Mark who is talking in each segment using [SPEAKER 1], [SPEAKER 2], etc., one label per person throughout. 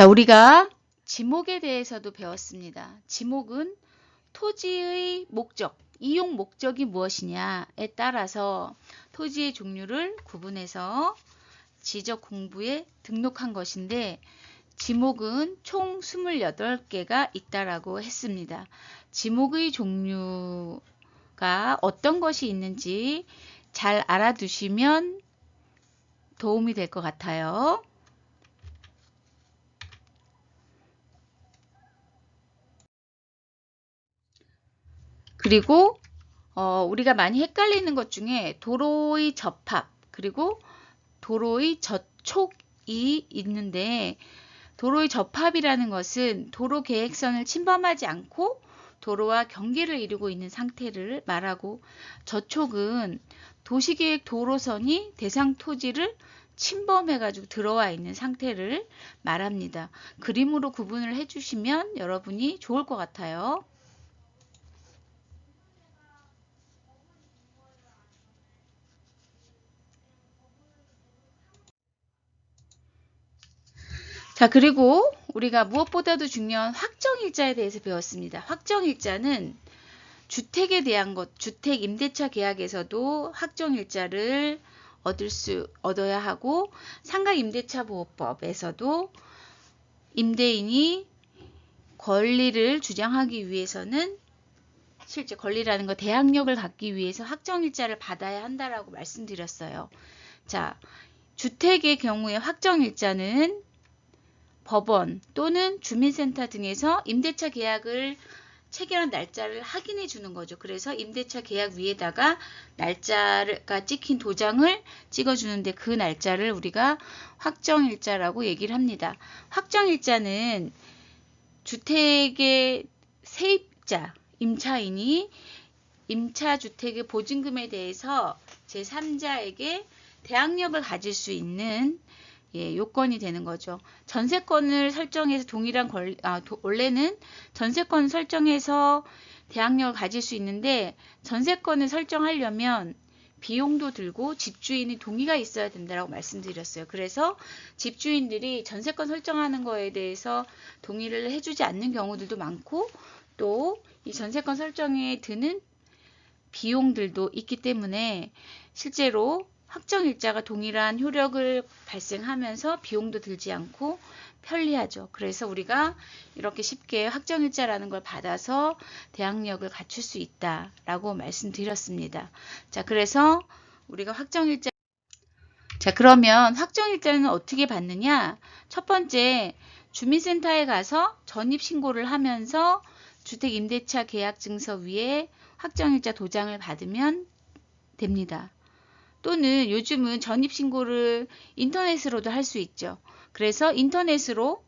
[SPEAKER 1] 자, 우리가 지목에 대해서도 배웠습니다. 지목은 토지의 목적, 이용 목적이 무엇이냐에 따라서 토지의 종류를 구분해서 지적 공부에 등록한 것인데, 지목은 총 28개가 있다라고 했습니다. 지목의 종류가 어떤 것이 있는지 잘 알아두시면 도움이 될 것 같아요. 그리고 우리가 많이 헷갈리는 것 중에 도로의 접합 그리고 도로의 저촉이 있는데, 도로의 접합이라는 것은 도로 계획선을 침범하지 않고 도로와 경계를 이루고 있는 상태를 말하고, 저촉은 도시계획 도로선이 대상 토지를 침범해가지고 들어와 있는 상태를 말합니다. 그림으로 구분을 해주시면 여러분이 좋을 것 같아요. 자, 그리고 우리가 무엇보다도 중요한 확정일자에 대해서 배웠습니다. 확정일자는 주택에 대한 것, 주택 임대차 계약에서도 확정일자를 얻어야 하고, 상가임대차보호법에서도 임대인이 권리를 주장하기 위해서는, 실제 권리라는 거, 대항력을 갖기 위해서 확정일자를 받아야 한다라고 말씀드렸어요. 자, 주택의 경우에 확정일자는 법원 또는 주민센터 등에서 임대차 계약을 체결한 날짜를 확인해 주는 거죠. 그래서 임대차 계약 위에다가 날짜가 찍힌 도장을 찍어주는데, 그 날짜를 우리가 확정일자라고 얘기를 합니다. 확정일자는 주택의 세입자, 임차인이 임차주택의 보증금에 대해서 제3자에게 대항력을 가질 수 있는 요건이 되는 거죠. 전세권을 설정해서 동일한 원래는 전세권 설정해서 대항력을 가질 수 있는데, 전세권을 설정하려면 비용도 들고 집주인의 동의가 있어야 된다고 말씀드렸어요. 그래서 집주인들이 전세권 설정하는 거에 대해서 동의를 해주지 않는 경우들도 많고, 또 이 전세권 설정에 드는 비용들도 있기 때문에 실제로 확정일자가 동일한 효력을 발생하면서 비용도 들지 않고 편리하죠. 그래서 우리가 이렇게 쉽게 확정일자라는 걸 받아서 대항력을 갖출 수 있다라고 말씀드렸습니다. 자, 그래서 우리가 그러면 확정일자는 어떻게 받느냐? 첫 번째, 주민센터에 가서 전입신고를 하면서 주택임대차 계약증서 위에 확정일자 도장을 받으면 됩니다. 또는 요즘은 전입신고를 인터넷으로도 할 수 있죠. 그래서 인터넷으로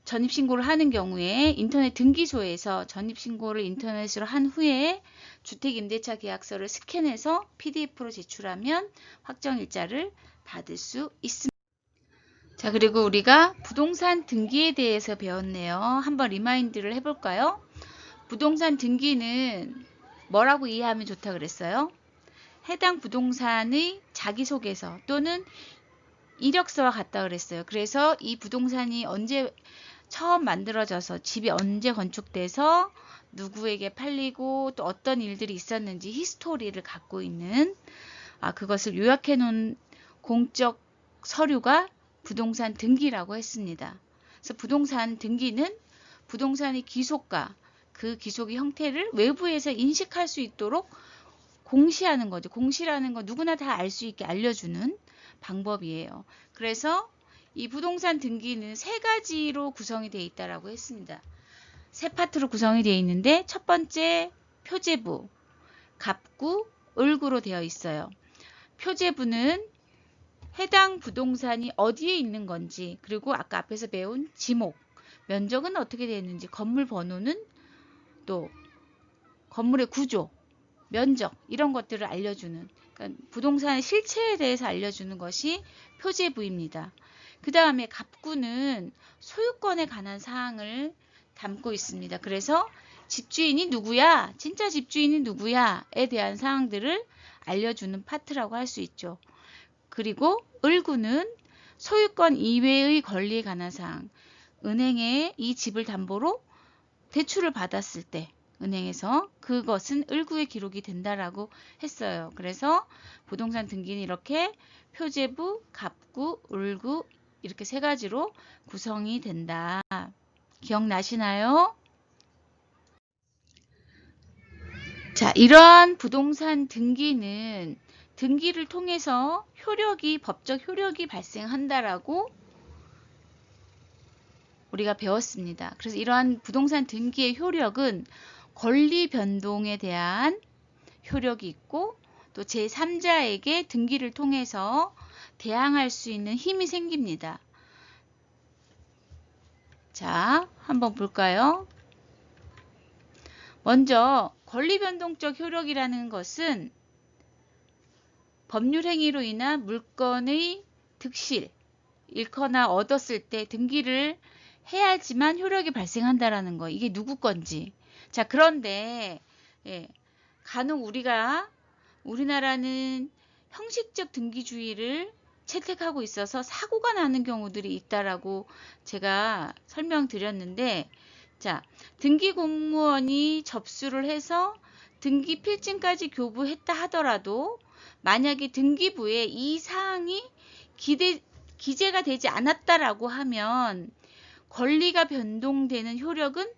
[SPEAKER 1] 전입신고를 하는 경우에 인터넷 등기소에서 전입신고를 인터넷으로 한 후에 주택임대차 계약서를 스캔해서 PDF로 제출하면 확정일자를 받을 수 있습니다. 자, 그리고 우리가 부동산 등기에 대해서 배웠네요. 한번 리마인드를 해볼까요? 부동산 등기는 뭐라고 이해하면 좋다 그랬어요? 해당 부동산의 자기소개서 또는 이력서와 같다 그랬어요. 그래서 이 부동산이 언제 처음 만들어져서, 집이 언제 건축돼서 누구에게 팔리고 또 어떤 일들이 있었는지 히스토리를 갖고 있는, 그것을 요약해 놓은 공적 서류가 부동산 등기라고 했습니다. 그래서 부동산 등기는 부동산의 기속과 그 기속의 형태를 외부에서 인식할 수 있도록 공시하는 거죠. 공시라는 거 누구나 다 알 수 있게 알려주는 방법이에요. 그래서 이 부동산 등기는 세 가지로 구성이 되어 있다라고 했습니다. 세 파트로 구성이 되어 있는데, 첫 번째 표제부, 갑구, 을구로 되어 있어요. 표제부는 해당 부동산이 어디에 있는 건지, 그리고 아까 앞에서 배운 지목, 면적은 어떻게 되어 있는지, 건물 번호는, 또 건물의 구조, 면적, 이런 것들을 알려주는, 그러니까 부동산의 실체에 대해서 알려주는 것이 표제부입니다. 그 다음에 갑구는 소유권에 관한 사항을 담고 있습니다. 그래서 집주인이 누구야, 진짜 집주인이 누구야에 대한 사항들을 알려주는 파트라고 할 수 있죠. 그리고 을구는 소유권 이외의 권리에 관한 사항, 은행에 이 집을 담보로 대출을 받았을 때 은행에서 그것은 을구에 기록이 된다라고 했어요. 그래서 부동산 등기는 이렇게 표제부, 갑구, 을구 이렇게 세 가지로 구성이 된다. 기억나시나요? 자, 이러한 부동산 등기는 등기를 통해서 법적 효력이 발생한다라고 우리가 배웠습니다. 그래서 이러한 부동산 등기의 효력은 권리 변동에 대한 효력이 있고 또 제3자에게 등기를 통해서 대항할 수 있는 힘이 생깁니다. 자, 한번 볼까요? 먼저 권리변동적 효력이라는 것은 법률 행위로 인한 물건의 득실, 잃거나 얻었을 때 등기를 해야지만 효력이 발생한다라는 거. 이게 누구 건지. 자, 그런데 간혹 우리나라는 형식적 등기주의를 채택하고 있어서 사고가 나는 경우들이 있다라고 제가 설명드렸는데, 자, 등기 공무원이 접수를 해서 등기 필증까지 교부했다 하더라도 만약에 등기부에 이 사항이 기재가 되지 않았다라고 하면 권리가 변동되는 효력은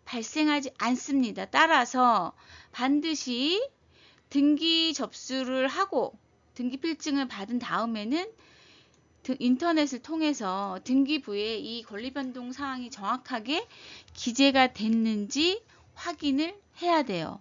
[SPEAKER 1] 발생하지 않습니다. 따라서 반드시 등기 접수를 하고 등기 필증을 받은 다음에는 인터넷을 통해서 등기부에 이 권리 변동 사항이 정확하게 기재가 됐는지 확인을 해야 돼요.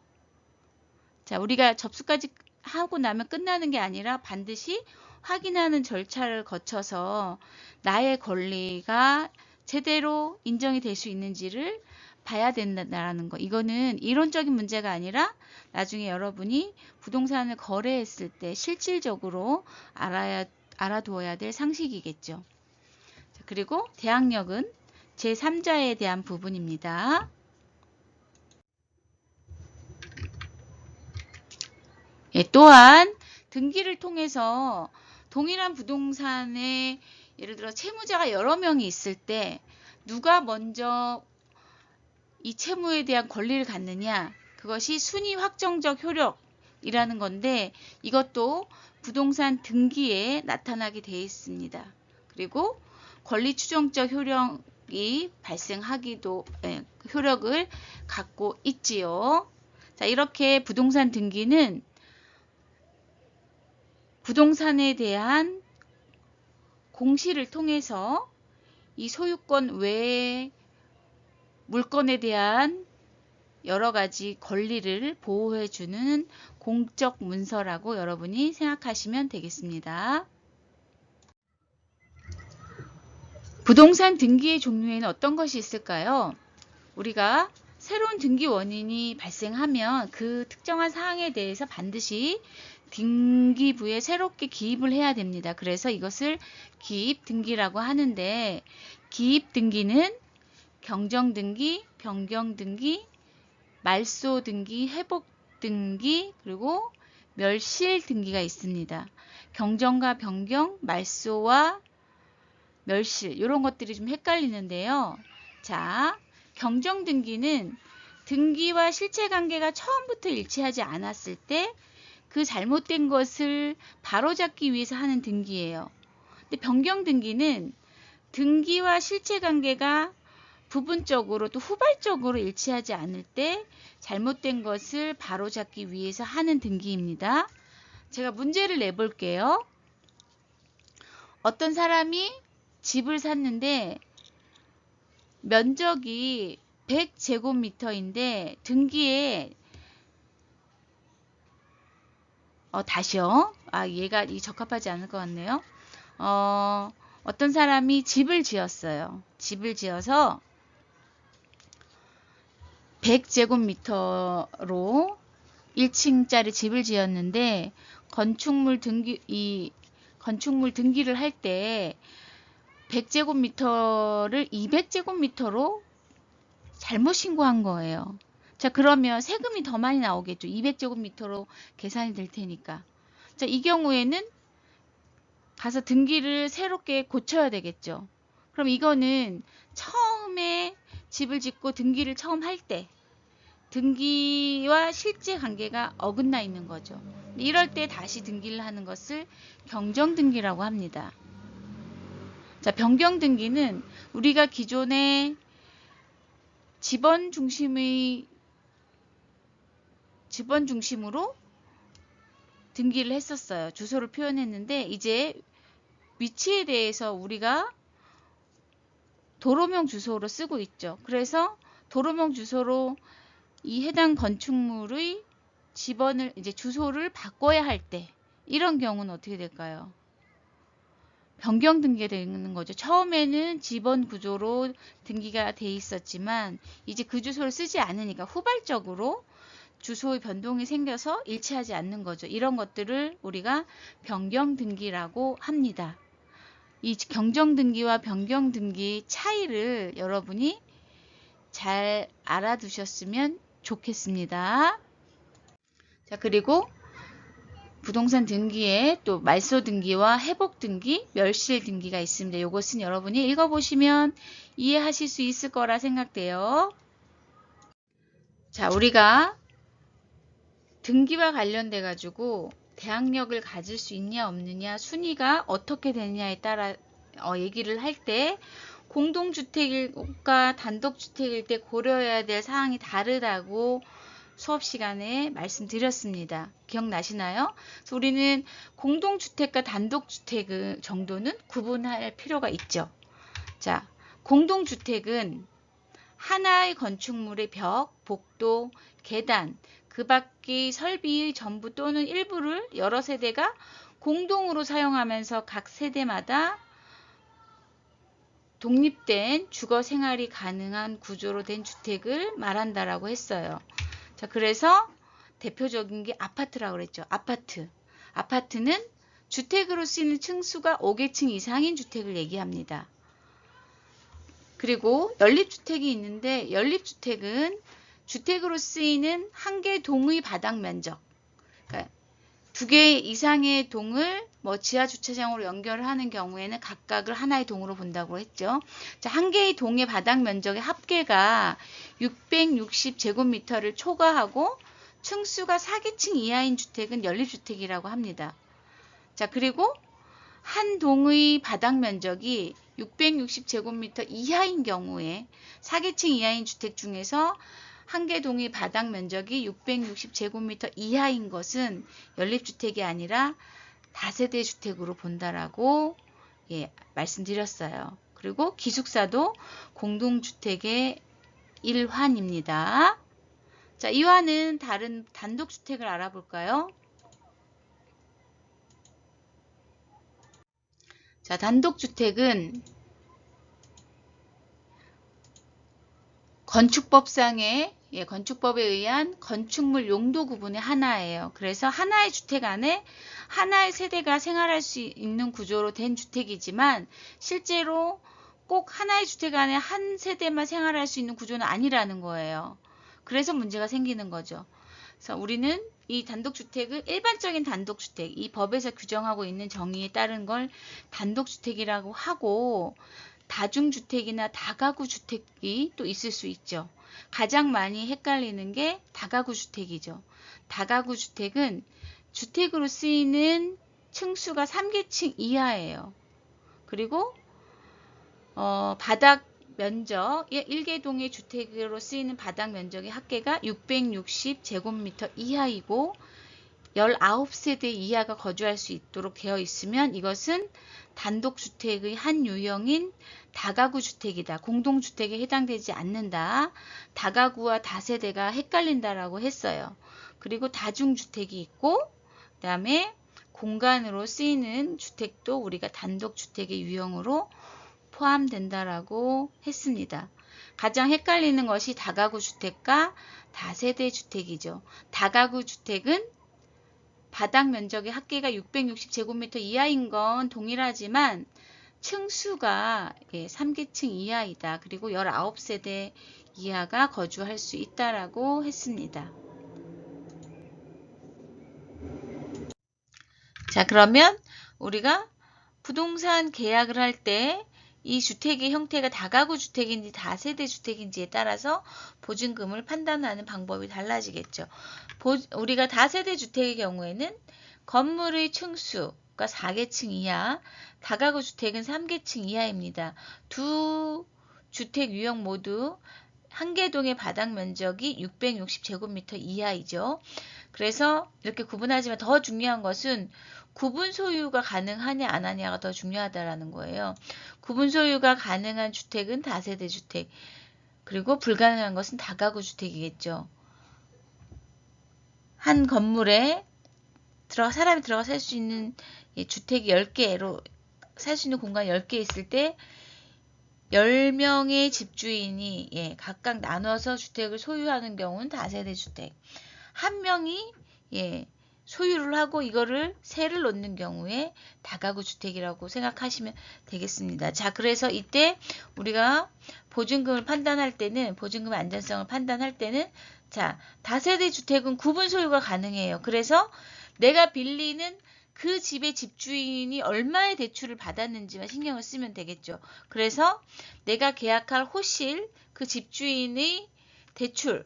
[SPEAKER 1] 자, 우리가 접수까지 하고 나면 끝나는 게 아니라 반드시 확인하는 절차를 거쳐서 나의 권리가 제대로 인정이 될 수 있는지를 봐야 된다는 거. 이거는 이론적인 문제가 아니라 나중에 여러분이 부동산을 거래했을 때 실질적으로 알아두어야 될 상식이겠죠. 그리고 대항력은 제3자에 대한 부분입니다. 또한 등기를 통해서 동일한 부동산에 예를 들어 채무자가 여러 명이 있을 때 누가 먼저 이 채무에 대한 권리를 갖느냐, 그것이 순위 확정적 효력이라는 건데 이것도 부동산 등기에 나타나게 되어 있습니다. 그리고 권리 추정적 효력이 발생하기도 효력을 갖고 있지요. 자, 이렇게 부동산 등기는 부동산에 대한 공시를 통해서 이 소유권 외의 물건에 대한 여러 가지 권리를 보호해주는 공적 문서라고 여러분이 생각하시면 되겠습니다. 부동산 등기의 종류에는 어떤 것이 있을까요? 우리가 새로운 등기 원인이 발생하면 그 특정한 사항에 대해서 반드시 등기부에 새롭게 기입을 해야 됩니다. 그래서 이것을 기입 등기라고 하는데, 기입 등기는 경정 등기, 변경 등기, 말소 등기, 회복 등기, 그리고 멸실 등기가 있습니다. 경정과 변경, 말소와 멸실, 이런 것들이 좀 헷갈리는데요. 자, 경정 등기는 등기와 실체 관계가 처음부터 일치하지 않았을 때 그 잘못된 것을 바로잡기 위해서 하는 등기예요. 근데 변경 등기는 등기와 실체 관계가 부분적으로 또 후발적으로 일치하지 않을 때 잘못된 것을 바로잡기 위해서 하는 등기입니다. 제가 문제를 내볼게요. 어떤 사람이 집을 샀는데 면적이 100제곱미터인데 등기에 다시요. 얘가 적합하지 않을 것 같네요. 어떤 사람이 집을 지었어요. 집을 지어서 100제곱미터로 1층짜리 집을 지었는데 건축물 등기를 할 때 100제곱미터를 200제곱미터로 잘못 신고한 거예요. 자, 그러면 세금이 더 많이 나오겠죠. 200제곱미터로 계산이 될 테니까. 자, 이 경우에는 가서 등기를 새롭게 고쳐야 되겠죠. 그럼 이거는 처음에 집을 짓고 등기를 처음 할 때 등기와 실제 관계가 어긋나 있는 거죠. 이럴 때 다시 등기를 하는 것을 변경등기라고 합니다. 자, 변경등기는 우리가 기존에 지번 중심으로 등기를 했었어요. 주소를 표현했는데 이제 위치에 대해서 우리가 도로명 주소로 쓰고 있죠. 그래서 도로명 주소로 이 해당 건축물의 지번을 이제 주소를 바꿔야 할 때 이런 경우는 어떻게 될까요? 변경 등기가 되는 거죠. 처음에는 지번 구조로 등기가 돼 있었지만 이제 그 주소를 쓰지 않으니까 후발적으로 주소의 변동이 생겨서 일치하지 않는 거죠. 이런 것들을 우리가 변경 등기라고 합니다. 이 경정 등기와 변경 등기 차이를 여러분이 잘 알아두셨으면 좋겠습니다. 자, 그리고 부동산 등기에 또 말소 등기와 회복 등기, 멸실 등기가 있습니다. 이것은 여러분이 읽어보시면 이해하실 수 있을 거라 생각돼요. 자, 우리가 등기와 관련돼 가지고 대항력을 가질 수 있냐 없느냐, 순위가 어떻게 되느냐에 따라 얘기를 할 때 공동주택과 단독주택일 때 고려해야 될 사항이 다르다고 수업 시간에 말씀드렸습니다. 기억나시나요? 그래서 우리는 공동주택과 단독주택 정도는 구분할 필요가 있죠. 자, 공동주택은 하나의 건축물의 벽, 복도, 계단, 그 밖의 설비의 전부 또는 일부를 여러 세대가 공동으로 사용하면서 각 세대마다 독립된 주거 생활이 가능한 구조로 된 주택을 말한다라고 했어요. 자, 그래서 대표적인 게 아파트라고 그랬죠. 아파트는 주택으로 쓰이는 층수가 5개층 이상인 주택을 얘기합니다. 그리고 연립주택이 있는데 연립주택은 주택으로 쓰이는 한 개 동의 바닥 면적, 그러니까 2개 이상의 동을 지하 주차장으로 연결하는 경우에는 각각을 하나의 동으로 본다고 했죠. 자, 한 개의 동의 바닥 면적의 합계가 660제곱미터를 초과하고 층수가 4개층 이하인 주택은 연립주택이라고 합니다. 자, 그리고 한 동의 바닥 면적이 660제곱미터 이하인 경우에 4개층 이하인 주택 중에서 한 개 동의 바닥 면적이 660제곱미터 이하인 것은 연립주택이 아니라 다세대 주택으로 본다라고 말씀드렸어요. 그리고 기숙사도 공동주택의 일환입니다. 자, 이와는 다른 단독주택을 알아볼까요? 자, 단독주택은 건축법에 의한 건축물 용도 구분의 하나예요. 그래서 하나의 주택 안에 하나의 세대가 생활할 수 있는 구조로 된 주택이지만 실제로 꼭 하나의 주택 안에 한 세대만 생활할 수 있는 구조는 아니라는 거예요. 그래서 문제가 생기는 거죠. 그래서 우리는 이 단독주택을 일반적인 단독주택, 이 법에서 규정하고 있는 정의에 따른 걸 단독주택이라고 하고 다중주택이나 다가구 주택이 또 있을 수 있죠. 가장 많이 헷갈리는 게 다가구 주택이죠. 다가구 주택은 주택으로 쓰이는 층수가 3개층 이하예요. 그리고 바닥 면적, 1개동의 주택으로 쓰이는 바닥 면적의 합계가 660제곱미터 이하이고 19세대 이하가 거주할 수 있도록 되어 있으면 이것은 단독주택의 한 유형인 다가구 주택이다. 공동주택에 해당되지 않는다. 다가구와 다세대가 헷갈린다라고 했어요. 그리고 다중주택이 있고 그 다음에 공간으로 쓰이는 주택도 우리가 단독주택의 유형으로 포함된다라고 했습니다. 가장 헷갈리는 것이 다가구 주택과 다세대 주택이죠. 다가구 주택은 바닥 면적의 합계가 660제곱미터 이하인 건 동일하지만 층수가 3개층 이하이다. 그리고 19세대 이하가 거주할 수 있다라고 했습니다. 자, 그러면 우리가 부동산 계약을 할 때 이 주택의 형태가 다가구 주택인지 다세대 주택인지에 따라서 보증금을 판단하는 방법이 달라지겠죠. 우리가 다세대 주택의 경우에는 건물의 층수가 4개층 이하, 다가구 주택은 3개층 이하입니다. 두 주택 유형 모두 한 개 동의 바닥 면적이 660제곱미터 이하이죠. 그래서 이렇게 구분하지만 더 중요한 것은 구분 소유가 가능하냐 안 하냐가 더 중요하다라는 거예요. 구분 소유가 가능한 주택은 다세대 주택, 그리고 불가능한 것은 다가구 주택이겠죠. 한 건물에 사람이 들어가 살 수 있는 주택이 10개로 살 수 있는 공간이 10개 있을 때 10명의 집주인이 각각 나눠서 주택을 소유하는 경우는 다세대 주택. 한 명이 소유를 하고 이거를 세를 놓는 경우에 다가구 주택이라고 생각하시면 되겠습니다. 자, 그래서 이때 우리가 보증금을 판단할 때는, 보증금의 안전성을 판단할 때는, 자, 다세대 주택은 구분 소유가 가능해요. 그래서 내가 빌리는 그 집의 집주인이 얼마의 대출을 받았는지만 신경을 쓰면 되겠죠. 그래서 내가 계약할 호실, 그 집주인의 대출,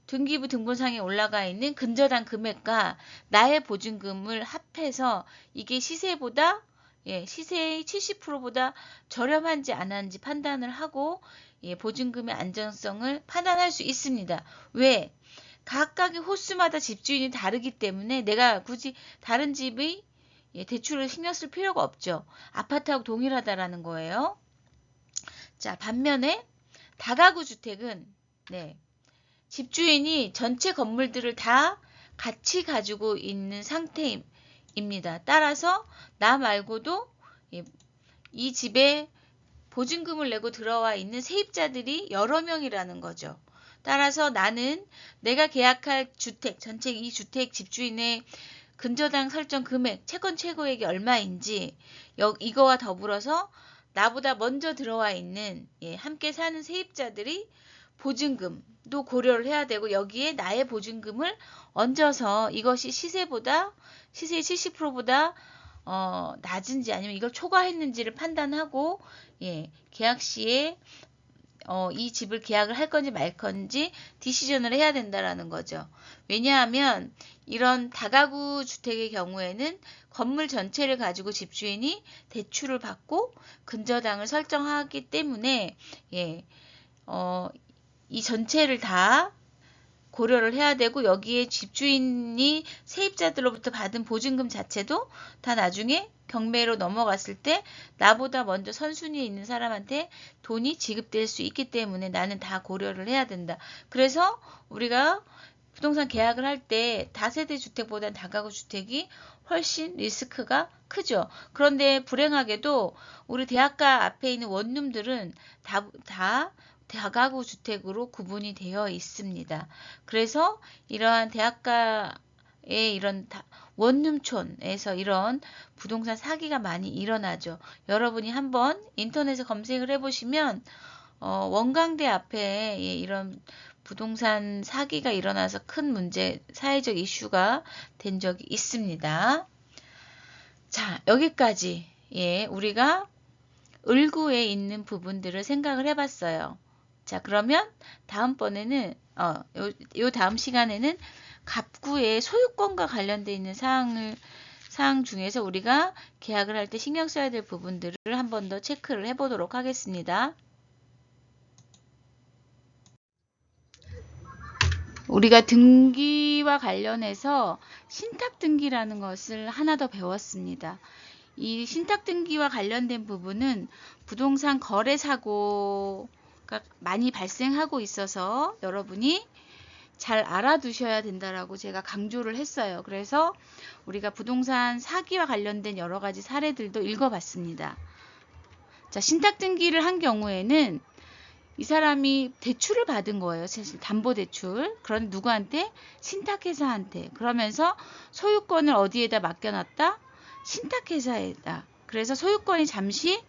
[SPEAKER 1] 등기부 등본상에 올라가 있는 근저당 금액과 나의 보증금을 합해서 이게 시세보다, 시세의 70%보다 저렴한지 안 한지 판단을 하고 보증금의 안전성을 판단할 수 있습니다. 왜? 각각의 호수마다 집주인이 다르기 때문에 내가 굳이 다른 집의 대출을 신경 쓸 필요가 없죠. 아파트하고 동일하다라는 거예요. 자, 반면에 다가구 주택은 집주인이 전체 건물들을 다 같이 가지고 있는 상태입니다. 따라서 나 말고도 이 집에 보증금을 내고 들어와 있는 세입자들이 여러 명이라는 거죠. 따라서 나는 내가 계약할 주택, 전체 이 주택 집주인의 근저당 설정 금액, 채권 최고액이 얼마인지 이거와 더불어서 나보다 먼저 들어와 있는 함께 사는 세입자들이 보증금도 고려를 해야 되고 여기에 나의 보증금을 얹어서 이것이 시세의 70%보다 낮은지 아니면 이걸 초과했는지를 판단하고 계약 시에 이 집을 계약을 할 건지 말 건지 디시전을 해야 된다라는 거죠. 왜냐하면 이런 다가구 주택의 경우에는 건물 전체를 가지고 집주인이 대출을 받고 근저당을 설정하기 때문에 이 전체를 다 고려를 해야 되고 여기에 집주인이 세입자들로부터 받은 보증금 자체도 다 나중에 경매로 넘어갔을 때 나보다 먼저 선순위에 있는 사람한테 돈이 지급될 수 있기 때문에 나는 다 고려를 해야 된다. 그래서 우리가 부동산 계약을 할 때 다세대 주택보다는 다가구 주택이 훨씬 리스크가 크죠. 그런데 불행하게도 우리 대학가 앞에 있는 원룸들은 다 다가구 주택으로 구분이 되어 있습니다. 그래서 이러한 대학가의 이런 원룸촌에서 이런 부동산 사기가 많이 일어나죠. 여러분이 한번 인터넷에 검색을 해보시면 원광대 앞에 이런 부동산 사기가 일어나서 큰 문제, 사회적 이슈가 된 적이 있습니다. 자, 여기까지 우리가 을구에 있는 부분들을 생각을 해봤어요. 자, 그러면 다음번에는 요 다음 시간에는 갑구의 소유권과 관련되어 있는 사항 중에서 우리가 계약을 할 때 신경 써야 될 부분들을 한 번 더 체크를 해보도록 하겠습니다. 우리가 등기와 관련해서 신탁등기라는 것을 하나 더 배웠습니다. 이 신탁등기와 관련된 부분은 부동산 거래사고가 많이 발생하고 있어서 여러분이 잘 알아두셔야 된다라고 제가 강조를 했어요. 그래서 우리가 부동산 사기와 관련된 여러 가지 사례들도 읽어봤습니다. 자, 신탁등기를 한 경우에는 이 사람이 대출을 받은 거예요. 사실 담보대출. 그런 누구한테? 신탁회사한테. 그러면서 소유권을 어디에다 맡겨놨다? 신탁회사에다. 그래서 소유권이 잠시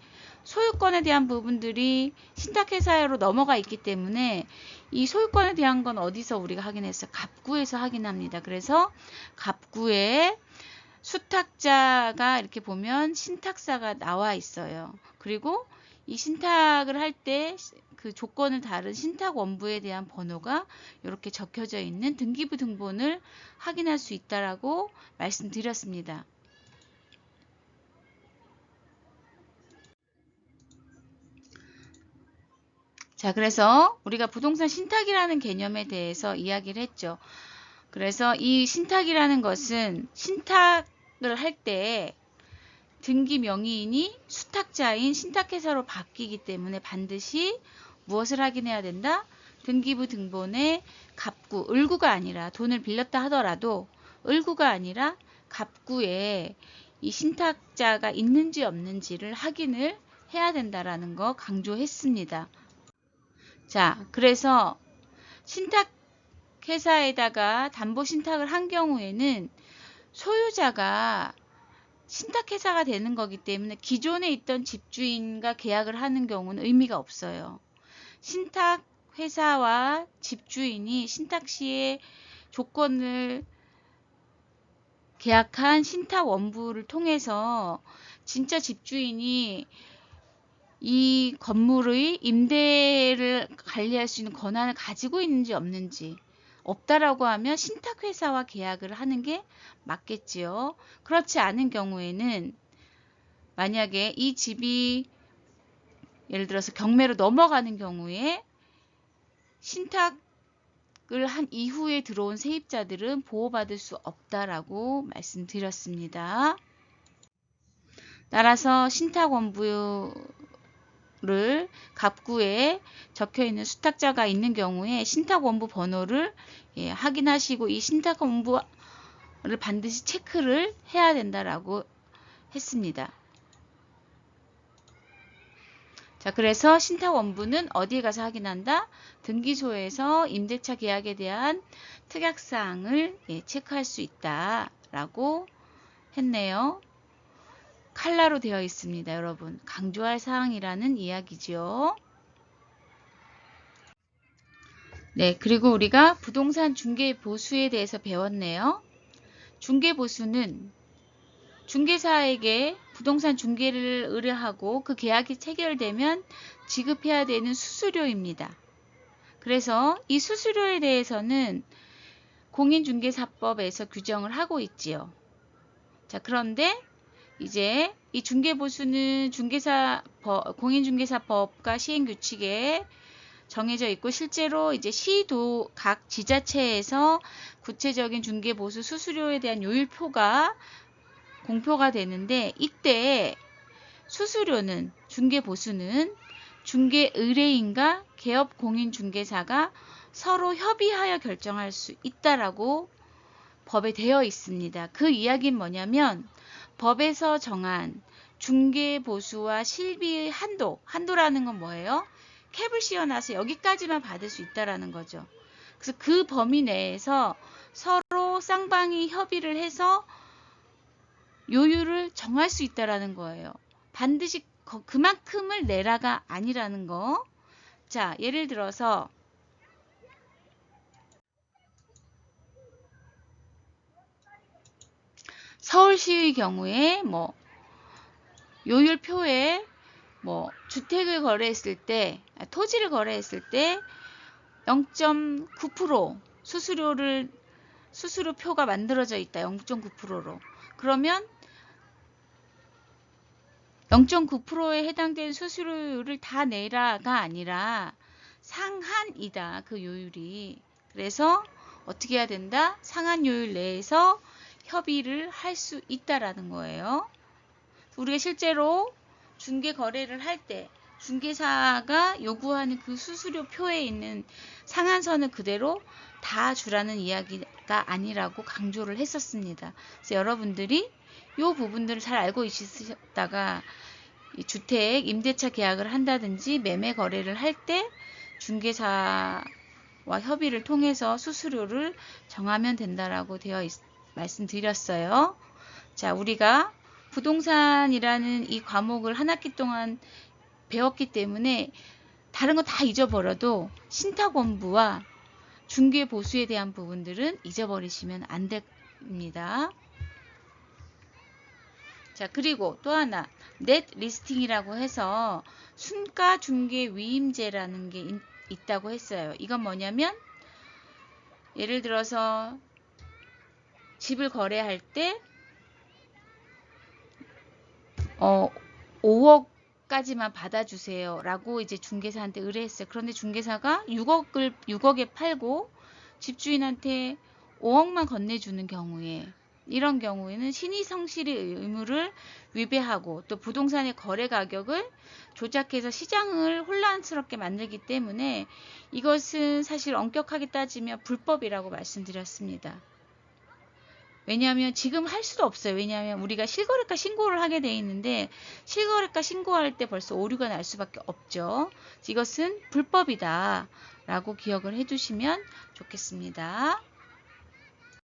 [SPEAKER 1] 소유권에 대한 부분들이 신탁회사로 넘어가 있기 때문에 이 소유권에 대한 건 어디서 우리가 확인했어요? 갑구에서 확인합니다. 그래서 갑구에 수탁자가 이렇게 보면 신탁사가 나와 있어요. 그리고 이 신탁을 할 때 그 조건을 다른 신탁 원부에 대한 번호가 이렇게 적혀져 있는 등기부 등본을 확인할 수 있다라고 말씀드렸습니다. 자, 그래서 우리가 부동산 신탁이라는 개념에 대해서 이야기를 했죠. 그래서 이 신탁이라는 것은 신탁을 할 때 등기 명의인이 수탁자인 신탁회사로 바뀌기 때문에 반드시 무엇을 확인해야 된다? 등기부 등본에 갑구, 을구가 아니라 돈을 빌렸다 하더라도 을구가 아니라 갑구에 이 신탁자가 있는지 없는지를 확인을 해야 된다라는 거 강조했습니다. 자, 그래서 신탁회사에다가 담보신탁을 한 경우에는 소유자가 신탁회사가 되는 거기 때문에 기존에 있던 집주인과 계약을 하는 경우는 의미가 없어요. 신탁회사와 집주인이 신탁시에 조건을 계약한 신탁원부를 통해서 진짜 집주인이 이 건물의 임대를 관리할 수 있는 권한을 가지고 있는지 없는지 없다라고 하면 신탁회사와 계약을 하는 게 맞겠지요. 그렇지 않은 경우에는 만약에 이 집이 예를 들어서 경매로 넘어가는 경우에 신탁을 한 이후에 들어온 세입자들은 보호받을 수 없다라고 말씀드렸습니다. 따라서 신탁원부를 갑구에 적혀있는 수탁자가 있는 경우에 신탁원부 번호를 확인하시고 이 신탁원부를 반드시 체크를 해야 된다라고 했습니다. 자, 그래서 신탁원부는 어디에 가서 확인한다? 등기소에서 임대차 계약에 대한 특약사항을 체크할 수 있다라고 했네요. 칼라로 되어 있습니다. 여러분, 강조할 사항이라는 이야기죠. 네, 그리고 우리가 부동산 중개보수에 대해서 배웠네요. 중개보수는 중개사에게 부동산 중개를 의뢰하고 그 계약이 체결되면 지급해야 되는 수수료입니다. 그래서 이 수수료에 대해서는 공인중개사법에서 규정을 하고 있지요. 자, 그런데 이제 이 중개보수는 공인중개사법과 시행규칙에 정해져 있고 실제로 이제 시도 각 지자체에서 구체적인 중개보수 수수료에 대한 요율표가 공표가 되는데 이때 수수료는 중개보수는 중개의뢰인과 개업공인중개사가 서로 협의하여 결정할 수 있다라고 법에 되어 있습니다. 그 이야기는 뭐냐면 법에서 정한 중개보수와 실비의 한도라는 건 뭐예요? 캡을 씌워놔서 여기까지만 받을 수 있다라는 거죠. 그래서 그 범위 내에서 서로 쌍방이 협의를 해서 요율을 정할 수 있다라는 거예요. 반드시 그만큼을 내라가 아니라는 거. 자, 예를 들어서 서울시의 경우에 뭐 요율표에 뭐 주택을 거래했을 때, 토지를 거래했을 때 0.9% 수수료표가 만들어져 있다. 0.9%로. 그러면 0.9%에 해당되는 수수료율을 다 내라가 아니라 상한이다. 그 요율이. 그래서 어떻게 해야 된다? 상한 요율 내에서 협의를 할 수 있다라는 거예요. 우리가 실제로 중개 거래를 할 때 중개사가 요구하는 그 수수료표에 있는 상한선을 그대로 다 주라는 이야기가 아니라고 강조를 했었습니다. 그래서 여러분들이 이 부분들을 잘 알고 있으셨다가 주택 임대차 계약을 한다든지 매매 거래를 할 때 중개사와 협의를 통해서 수수료를 정하면 된다라고 말씀드렸어요. 자, 우리가 부동산이라는 이 과목을 한 학기 동안 배웠기 때문에 다른 거 다 잊어버려도 신탁원부와 중개보수에 대한 부분들은 잊어버리시면 안 됩니다. 자, 그리고 또 하나 넷 리스팅이라고 해서 순가 중개 위임제라는 게 있다고 했어요. 이건 뭐냐면 예를 들어서 집을 거래할 때 5억까지만 받아주세요 라고 이제 중개사한테 의뢰했어요. 그런데 중개사가 6억에 팔고 집주인한테 5억만 건네주는 경우에, 이런 경우에는 신의 성실의 의무를 위배하고 또 부동산의 거래 가격을 조작해서 시장을 혼란스럽게 만들기 때문에 이것은 사실 엄격하게 따지면 불법이라고 말씀드렸습니다. 왜냐하면 지금 할 수도 없어요. 왜냐하면 우리가 실거래가 신고를 하게 돼 있는데 실거래가 신고할 때 벌써 오류가 날 수밖에 없죠. 이것은 불법이다 라고 기억을 해두시면 좋겠습니다.